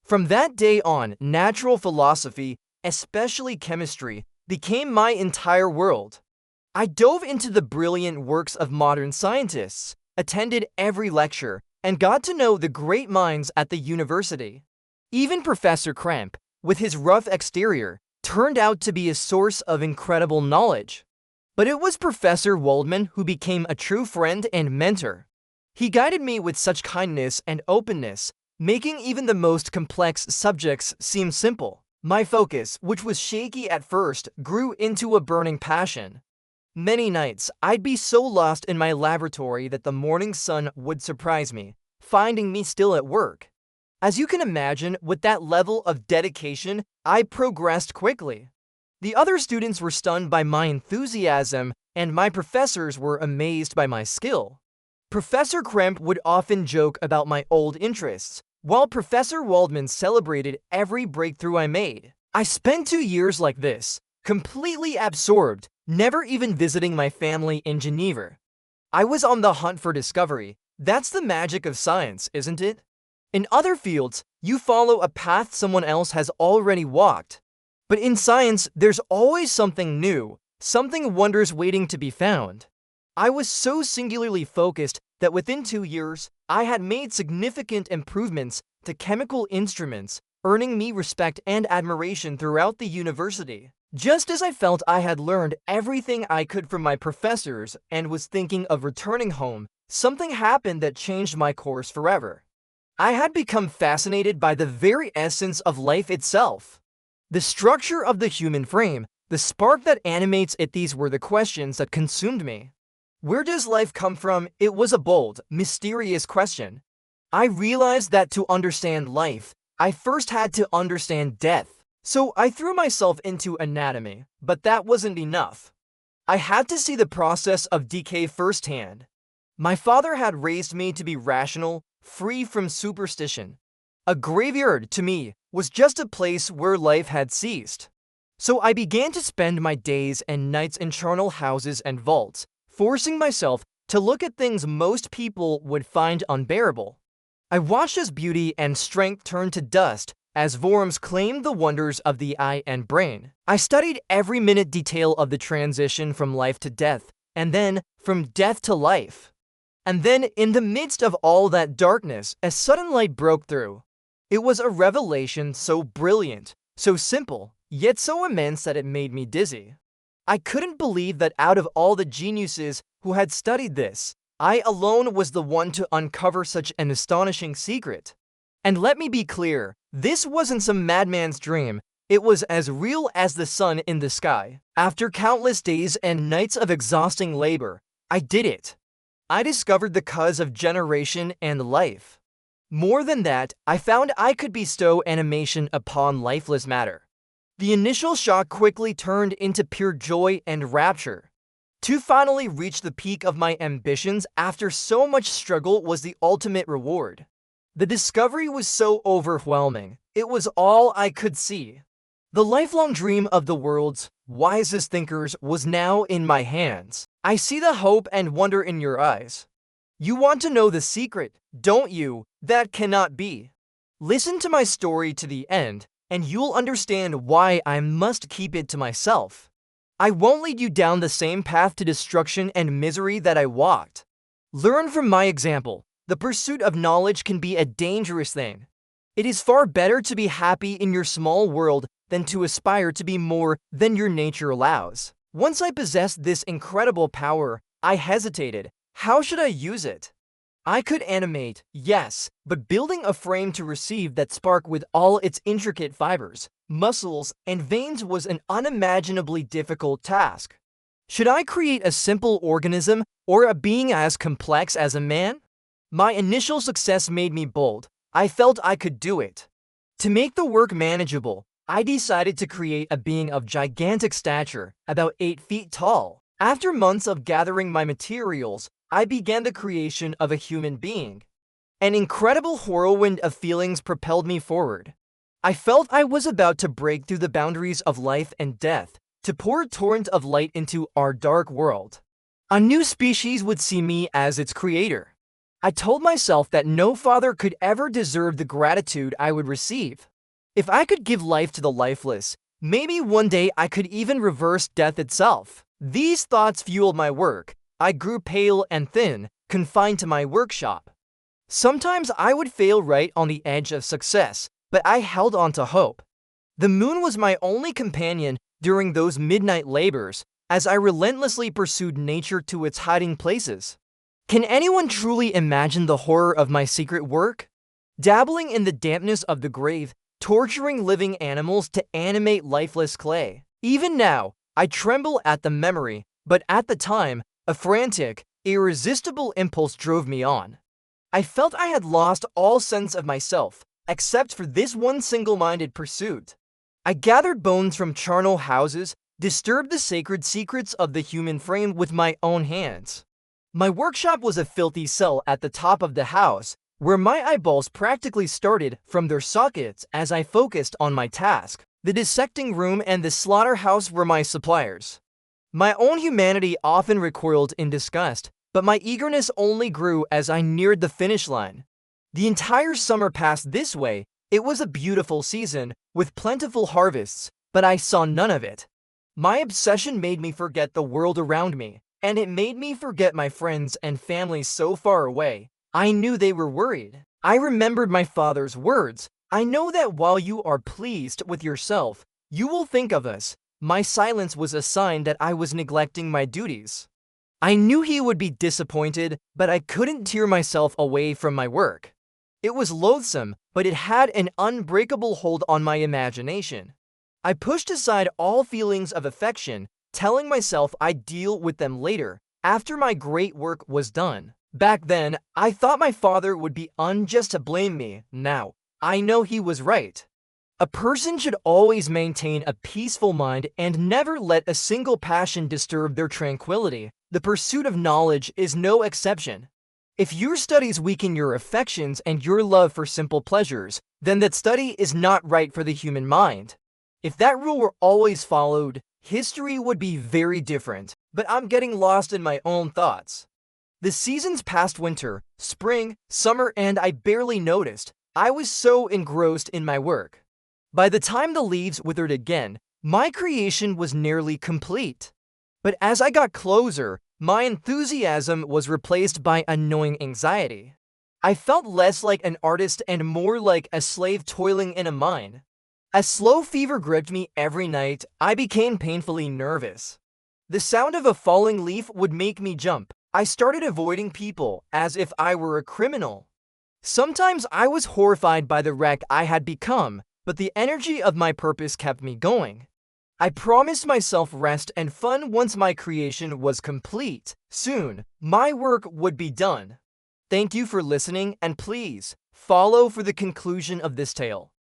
From that day on, natural philosophy, especially chemistry, became my entire world. I dove into the brilliant works of modern scientists, attended every lecture, and got to know the great minds at the university. Even Professor Kremp, with his rough exterior, turned out to be a source of incredible knowledge. But it was Professor Waldman who became a true friend and mentor. He guided me with such kindness and openness, making even the most complex subjects seem simple. My focus, which was shaky at first, grew into a burning passion. Many nights, I'd be so lost in my laboratory that the morning sun would surprise me, finding me still at work. As you can imagine, with that level of dedication, I progressed quickly. The other students were stunned by my enthusiasm, and my professors were amazed by my skill. Professor Kremp would often joke about my old interests, while Professor Waldman celebrated every breakthrough I made. I spent 2 years like this, completely absorbed, never even visiting my family in Geneva. I was on the hunt for discovery. That's the magic of science, isn't it? In other fields, you follow a path someone else has already walked. But in science, there's always something new, something wondrous waiting to be found. I was so singularly focused that within 2 years, I had made significant improvements to chemical instruments, earning me respect and admiration throughout the university. Just as I felt I had learned everything I could from my professors and was thinking of returning home, something happened that changed my course forever. I had become fascinated by the very essence of life itself. The structure of the human frame, the spark that animates it, these were the questions that consumed me. Where does life come from? It was a bold, mysterious question. I realized that to understand life, I first had to understand death. So I threw myself into anatomy, but that wasn't enough. I had to see the process of decay firsthand. My father had raised me to be rational, free from superstition. A graveyard, to me, was just a place where life had ceased. So I began to spend my days and nights in charnel houses and vaults, forcing myself to look at things most people would find unbearable. I watched as beauty and strength turned to dust, as Worms claimed the wonders of the eye and brain. I studied every minute detail of the transition from life to death, and then from death to life. And then, in the midst of all that darkness, a sudden light broke through. It was a revelation so brilliant, so simple, yet so immense that it made me dizzy. I couldn't believe that out of all the geniuses who had studied this, I alone was the one to uncover such an astonishing secret. And let me be clear, this wasn't some madman's dream. It was as real as the sun in the sky. After countless days and nights of exhausting labor, I did it. I discovered the cause of generation and life. More than that, I found I could bestow animation upon lifeless matter. The initial shock quickly turned into pure joy and rapture. To finally reach the peak of my ambitions after so much struggle was the ultimate reward. The discovery was so overwhelming, it was all I could see. The lifelong dream of the world's wisest thinkers was now in my hands. I see the hope and wonder in your eyes. You want to know the secret, don't you? That cannot be. Listen to my story to the end, and you'll understand why I must keep it to myself. I won't lead you down the same path to destruction and misery that I walked. Learn from my example. The pursuit of knowledge can be a dangerous thing. It is far better to be happy in your small world than to aspire to be more than your nature allows. Once I possessed this incredible power, I hesitated. How should I use it? I could animate, yes, but building a frame to receive that spark with all its intricate fibers, muscles, and veins was an unimaginably difficult task. Should I create a simple organism or a being as complex as a man? My initial success made me bold. I felt I could do it. To make the work manageable, I decided to create a being of gigantic stature, about 8 feet tall. After months of gathering my materials, I began the creation of a human being. An incredible whirlwind of feelings propelled me forward. I felt I was about to break through the boundaries of life and death, to pour a torrent of light into our dark world. A new species would see me as its creator. I told myself that no father could ever deserve the gratitude I would receive. If I could give life to the lifeless, maybe one day I could even reverse death itself. These thoughts fueled my work. I grew pale and thin, confined to my workshop. Sometimes I would fail right on the edge of success, but I held on to hope. The moon was my only companion during those midnight labors, as I relentlessly pursued nature to its hiding places. Can anyone truly imagine the horror of my secret work? Dabbling in the dampness of the grave, torturing living animals to animate lifeless clay. Even now, I tremble at the memory, but at the time, a frantic, irresistible impulse drove me on. I felt I had lost all sense of myself, except for this one single-minded pursuit. I gathered bones from charnel houses, disturbed the sacred secrets of the human frame with my own hands. My workshop was a filthy cell at the top of the house, where my eyeballs practically started from their sockets as I focused on my task. The dissecting room and the slaughterhouse were my suppliers. My own humanity often recoiled in disgust, but my eagerness only grew as I neared the finish line. The entire summer passed this way. It was a beautiful season, with plentiful harvests, but I saw none of it. My obsession made me forget the world around me, and it made me forget my friends and family so far away. I knew they were worried. I remembered my father's words. I know that while you are pleased with yourself, you will think of us. My silence was a sign that I was neglecting my duties. I knew he would be disappointed, but I couldn't tear myself away from my work. It was loathsome, but it had an unbreakable hold on my imagination. I pushed aside all feelings of affection, telling myself I'd deal with them later, after my great work was done. Back then, I thought my father would be unjust to blame me. Now, I know he was right. A person should always maintain a peaceful mind and never let a single passion disturb their tranquility. The pursuit of knowledge is no exception. If your studies weaken your affections and your love for simple pleasures, then that study is not right for the human mind. If that rule were always followed, history would be very different, but I'm getting lost in my own thoughts. The seasons passed winter, spring, summer, and I barely noticed. I was so engrossed in my work. By the time the leaves withered again, my creation was nearly complete. But as I got closer, my enthusiasm was replaced by annoying anxiety. I felt less like an artist and more like a slave toiling in a mine. A slow fever gripped me every night. I became painfully nervous. The sound of a falling leaf would make me jump. I started avoiding people as if I were a criminal. Sometimes I was horrified by the wreck I had become, but the energy of my purpose kept me going. I promised myself rest and fun once my creation was complete. Soon, my work would be done. Thank you for listening, and please follow for the conclusion of this tale.